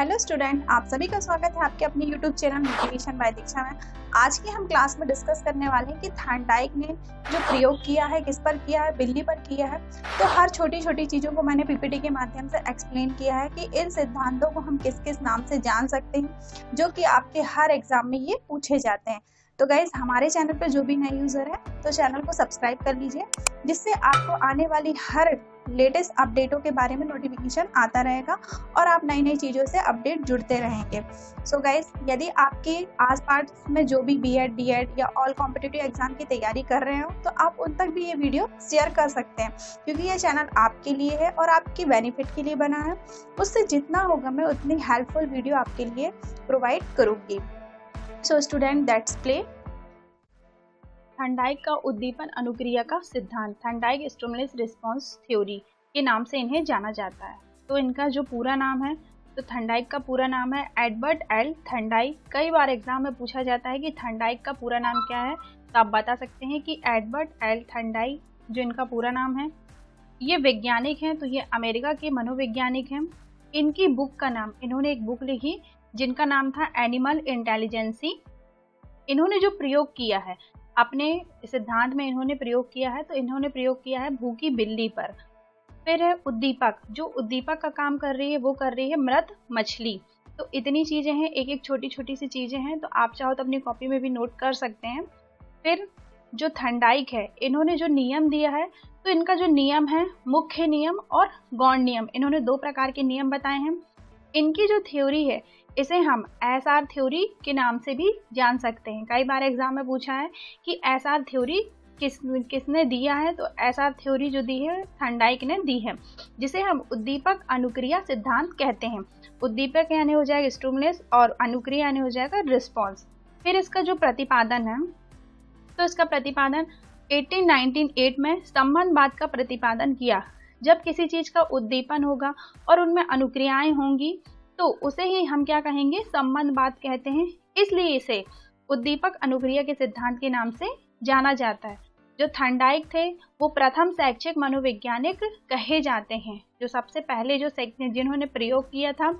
Hello student, आप सभी का स्वागत है आपके अपने यूट्यूब चैनल मोटिवेशन बाय दीक्षा में। आज की हम क्लास में डिस्कस करने वाले हैं कि थॉर्नडाइक ने जो प्रयोग किया है किस पर किया है, बिल्ली पर किया है। तो हर छोटी छोटी चीज़ों को मैंने पीपीटी के माध्यम से एक्सप्लेन किया है कि इन सिद्धांतों को हम किस किस नाम से जान सकते हैं, जो कि आपके हर एग्जाम में ये पूछे जाते हैं। तो गाइज, हमारे चैनल पर जो भी नए यूज़र है तो चैनल को सब्सक्राइब कर लीजिए, जिससे आपको आने वाली हर लेटेस्ट अपडेटों के बारे में नोटिफिकेशन आता रहेगा और आप नई नई चीज़ों से अपडेट जुड़ते रहेंगे। सो गाइज, यदि आपके आसपास में जो भी बीएड, डीएड या ऑल कॉम्पिटिटिव एग्जाम की तैयारी कर रहे हो तो आप उन तक भी ये वीडियो शेयर कर सकते हैं, क्योंकि ये चैनल आपके लिए है और आपकी बेनिफिट के लिए बना है। उससे जितना होगा मैं उतनी हेल्पफुल वीडियो आपके लिए प्रोवाइड करूँगी। So student, let's play. Thorndike का उद्दीपन अनुक्रिया का सिद्धांत, थॉर्नडाइक स्टिमुलस रिस्पांस थ्योरी के नाम से इन्हें जाना जाता है। तो इनका जो पूरा नाम है, तो थॉर्नडाइक का पूरा नाम है एडवर्ड एल थॉर्नडाइक। कई बार एग्जाम में पूछा जाता है कि थॉर्नडाइक का पूरा नाम क्या है, तो आप बता सकते हैं कि एडवर्ड एल थॉर्नडाइक जो इनका पूरा नाम है। ये वैज्ञानिक हैं, तो ये अमेरिका के मनोवैज्ञानिक हैं। इनकी बुक का नाम, इन्होंने एक बुक लिखी जिनका नाम था एनिमल इंटेलिजेंसी। इन्होंने जो प्रयोग किया है अपने सिद्धांत में, इन्होंने प्रयोग किया है, तो इन्होंने प्रयोग किया है भूखी बिल्ली पर। फिर है उद्दीपक, जो उद्दीपक का काम कर रही है वो कर रही है मृत मछली। तो इतनी चीज़ें हैं, एक एक छोटी छोटी सी चीज़ें हैं, तो आप चाहो तो अपनी कॉपी में भी नोट कर सकते हैं। फिर जो थॉर्नडाइक है, इन्होंने जो नियम दिया है, तो इनका जो नियम है मुख्य नियम और गौण नियम, इन्होंने दो प्रकार के नियम बताए हैं। इनकी जो थ्योरी है इसे हम एसआर थ्योरी के नाम से भी जान सकते हैं। कई बार एग्जाम में पूछा है कि एसआर थ्योरी किसने दिया है, तो एसआर थ्योरी जो दी है थॉर्नडाइक ने दी है, जिसे हम उद्दीपक अनुक्रिया सिद्धांत कहते हैं। उद्दीपक यानी हो जाएगा स्टिमुलस और अनुक्रिया यानी हो जाएगा रिस्पॉन्स। फिर इसका जो प्रतिपादन है, तो इसका प्रतिपादन 1898 में संबंधवाद का प्रतिपादन किया। जब किसी चीज का उद्दीपन होगा और उनमें अनुक्रियाएं होंगी तो उसे ही हम क्या कहेंगे, संबंधवाद कहते हैं। इसलिए इसे उद्दीपक अनुक्रिया के सिद्धांत के नाम से जाना जाता है। जो थॉर्नडाइक थे वो प्रथम शैक्षिक मनोवैज्ञानिक कहे जाते हैं, जो सबसे पहले जो जिन्होंने प्रयोग किया था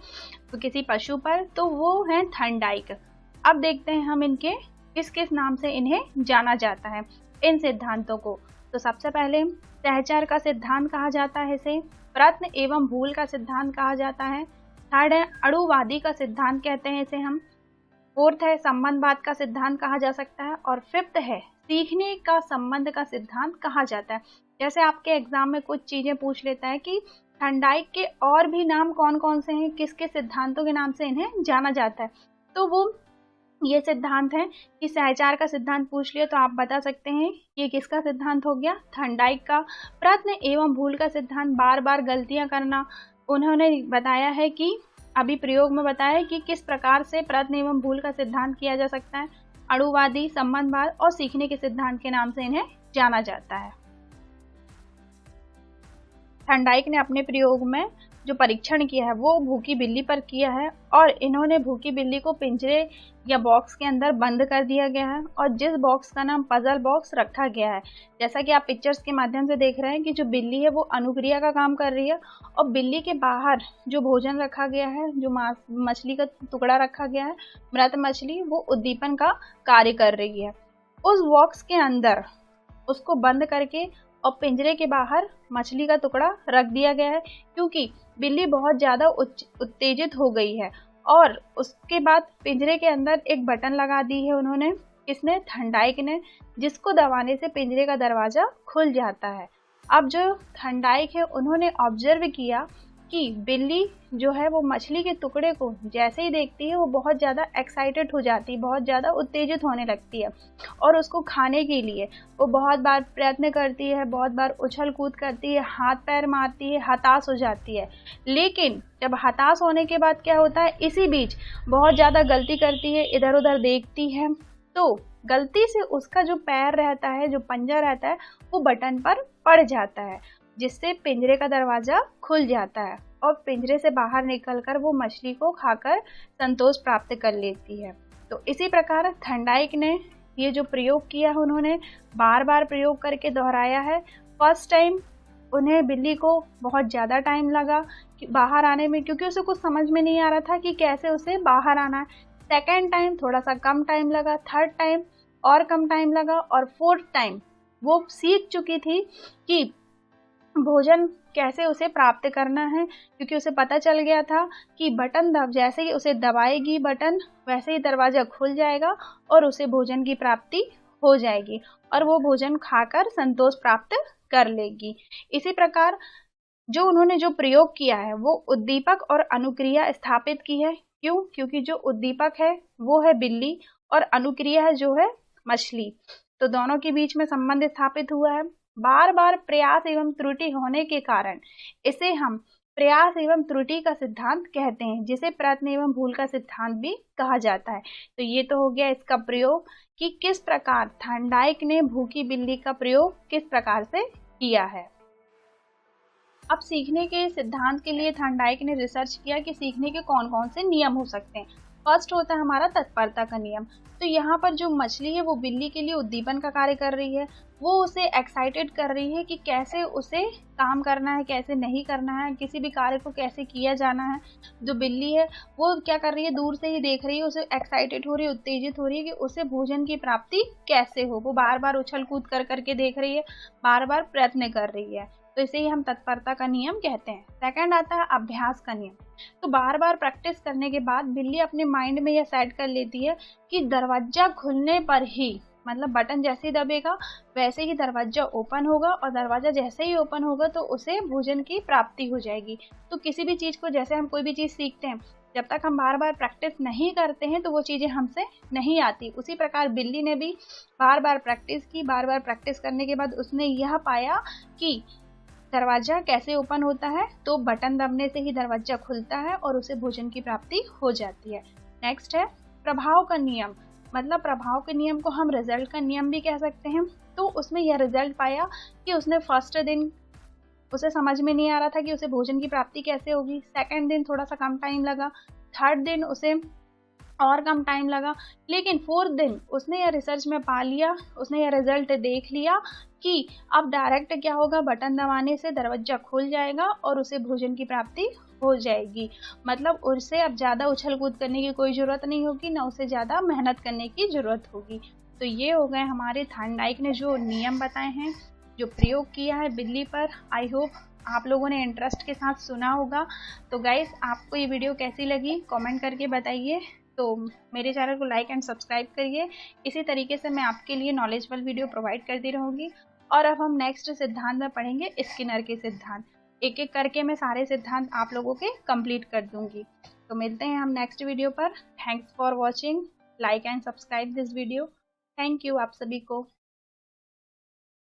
तो किसी पशु पर, तो वो हैं थॉर्नडाइक। अब देखते हैं हम इनके किस किस नाम से इन्हें जाना जाता है, इन सिद्धांतों को। तो सबसे पहले सहचर का सिद्धांत कहा जाता है इसे, प्रश्न एवं भूल का सिद्धांत कहा जाता है। थर्ड है अणुवादी का सिद्धांत कहते हैं इसे हम। फोर्थ है संबंधवाद का सिद्धांत कहा जा सकता है। और फिफ्थ है सीखने का संबंध का सिद्धांत कहा जाता है। जैसे आपके एग्जाम में कुछ चीजें पूछ लेता है कि थॉर्नडाइक के और भी नाम कौन कौन से हैं, किस किस सिद्धांतों के नाम से इन्हें जाना जाता है, तो वो ये सिद्धांत है कि सहचार का सिद्धांत पूछ लिया तो आप बता सकते हैं ये किसका सिद्धांत हो गया, थॉर्नडाइक का। प्रश्न एवं भूल का सिद्धांत, बार बार गलतियां करना, उन्होंने बताया है कि अभी प्रयोग में बताया है कि किस प्रकार से प्रश्न एवं भूल का सिद्धांत किया जा सकता है। अणुवादी, संबंधवाद और सीखने के सिद्धांत के नाम से इन्हें जाना जाता है। थॉर्नडाइक ने अपने प्रयोग में जो परीक्षण किया है वो भूखी बिल्ली पर किया है, और इन्होंने भूखी बिल्ली को पिंजरे या बॉक्स के अंदर बंद कर दिया गया है, और जिस बॉक्स का नाम पजल बॉक्स रखा गया है। जैसा कि आप पिक्चर्स के माध्यम से देख रहे हैं कि जो बिल्ली है वो अनुक्रिया का काम कर रही है, और बिल्ली के बाहर जो भोजन रखा गया है, जो मछली का टुकड़ा रखा गया है, मृत मछली, वो उद्दीपन का कार्य कर रही है। उस बॉक्स के अंदर उसको बंद करके और पिंजरे के बाहर मछली का टुकड़ा रख दिया गया है, क्योंकि बिल्ली बहुत ज़्यादा उत्तेजित हो गई है। और उसके बाद पिंजरे के अंदर एक बटन लगा दी है उन्होंने, किसने, थॉर्नडाइक ने, जिसको दबाने से पिंजरे का दरवाज़ा खुल जाता है। अब जो थॉर्नडाइक है उन्होंने ऑब्जर्व किया कि बिल्ली जो है वो मछली के टुकड़े को जैसे ही देखती है वो बहुत ज़्यादा एक्साइटेड हो जाती है, बहुत ज़्यादा उत्तेजित होने लगती है, और उसको खाने के लिए वो बहुत बार प्रयत्न करती है, बहुत बार उछल कूद करती है, हाथ पैर मारती है, हताश हो जाती है। लेकिन जब हताश होने के बाद क्या होता है, इसी बीच बहुत ज़्यादा गलती करती है, इधर उधर देखती है, तो गलती से उसका जो पैर रहता है, जो पंजा रहता है, वो बटन पर पड़ जाता है, जिससे पिंजरे का दरवाज़ा खुल जाता है, और पिंजरे से बाहर निकलकर वो मछली को खाकर संतोष प्राप्त कर लेती है। तो इसी प्रकार थॉर्नडाइक ने ये जो प्रयोग किया है, उन्होंने बार बार प्रयोग करके दोहराया है। फर्स्ट टाइम उन्हें बिल्ली को बहुत ज़्यादा टाइम लगा कि बाहर आने में, क्योंकि उसे कुछ समझ में नहीं आ रहा था कि कैसे उसे बाहर आना है। सेकेंड टाइम थोड़ा सा कम टाइम लगा, थर्ड टाइम और कम टाइम लगा, और फोर्थ टाइम वो सीख चुकी थी कि भोजन कैसे उसे प्राप्त करना है, क्योंकि उसे पता चल गया था कि बटन जैसे ही उसे दबाएगी बटन, वैसे ही दरवाज़ा खुल जाएगा और उसे भोजन की प्राप्ति हो जाएगी और वो भोजन खाकर संतोष प्राप्त कर लेगी। इसी प्रकार जो उन्होंने जो प्रयोग किया है वो उद्दीपक और अनुक्रिया स्थापित की है। क्यों? क्योंकि जो उद्दीपक है वो है बिल्ली और अनुक्रिया है जो है मछली, तो दोनों के बीच में संबंध स्थापित हुआ है। बार बार प्रयास एवं त्रुटि होने के कारण इसे हम प्रयास एवं त्रुटि का सिद्धांत कहते हैं, जिसे प्रयत्न एवं भूल का सिद्धांत भी कहा जाता है। तो ये तो हो गया इसका प्रयोग कि किस प्रकार थॉर्नडाइक ने भूखी बिल्ली का प्रयोग किस प्रकार से किया है। अब सीखने के सिद्धांत के लिए थॉर्नडाइक ने रिसर्च किया कि सीखने के कौन कौन से नियम हो सकते हैं। फर्स्ट होता है हमारा तत्परता का नियम। तो यहाँ पर जो मछली है वो बिल्ली के लिए उद्दीपन का कार्य कर रही है, वो उसे एक्साइटेड कर रही है कि कैसे उसे काम करना है, कैसे नहीं करना है, किसी भी कार्य को कैसे किया जाना है। जो बिल्ली है वो क्या कर रही है, दूर से ही देख रही है, उसे एक्साइटेड हो रही है, उत्तेजित हो रही है कि उसे भोजन की प्राप्ति कैसे हो। वो बार बार उछल कूद कर करके देख रही है, बार बार प्रयत्न कर रही है, तो इसे ही हम तत्परता का नियम कहते हैं। सेकंड आता है अभ्यास का नियम। तो बार बार प्रैक्टिस करने के बाद बिल्ली अपने माइंड में यह सेट कर लेती है कि दरवाजा खुलने पर ही, मतलब बटन जैसे ही दबेगा वैसे ही दरवाजा ओपन होगा, और दरवाजा जैसे ही ओपन होगा तो उसे भोजन की प्राप्ति हो जाएगी। तो किसी भी चीज़ को, जैसे हम कोई भी चीज़ सीखते हैं, जब तक हम बार बार प्रैक्टिस नहीं करते हैं तो वो चीज़ें हमसे नहीं आती। उसी प्रकार बिल्ली ने भी बार बार प्रैक्टिस की। बार बार प्रैक्टिस करने के बाद उसने यह पाया कि दरवाजा कैसे ओपन होता है, तो बटन दबने से ही दरवाजा खुलता है और उसे भोजन की प्राप्ति हो जाती है। नेक्स्ट है प्रभाव का नियम। मतलब प्रभाव के नियम को हम रिजल्ट का नियम भी कह सकते हैं। तो उसने यह रिजल्ट पाया कि उसने फर्स्ट दिन उसे समझ में नहीं आ रहा था कि उसे भोजन की प्राप्ति कैसे होगी। सेकंड दिन थोड़ा सा कम टाइम लगा, थर्ड दिन उसे और कम टाइम लगा, लेकिन फोर्थ दिन उसने यह रिसर्च में पा लिया, उसने यह रिजल्ट देख लिया कि अब डायरेक्ट क्या होगा, बटन दबाने से दरवाजा खुल जाएगा और उसे भोजन की प्राप्ति हो जाएगी। मतलब उसे अब ज़्यादा उछल कूद करने की कोई ज़रूरत नहीं होगी, ना उसे ज़्यादा मेहनत करने की ज़रूरत होगी। तो ये हो गए हमारे थॉर्नडाइक ने जो नियम बताए हैं, जो प्रयोग किया है बिल्ली पर। आई होप आप लोगों ने इंटरेस्ट के साथ सुना होगा। तो गाइस, आपको ये वीडियो कैसी लगी कमेंट करके बताइए। तो मेरे चैनल को लाइक एंड सब्सक्राइब करिए। इसी तरीके से मैं आपके लिए नॉलेजफुल वीडियो प्रोवाइड करती रहूँगी। और अब हम नेक्स्ट सिद्धांत में पढ़ेंगे स्किनर के सिद्धांत। एक एक करके मैं सारे सिद्धांत आप लोगों के कंप्लीट कर दूंगी। तो मिलते हैं हम नेक्स्ट वीडियो पर। Thanks for watching, like and subscribe this video. Thank you आप सभी को।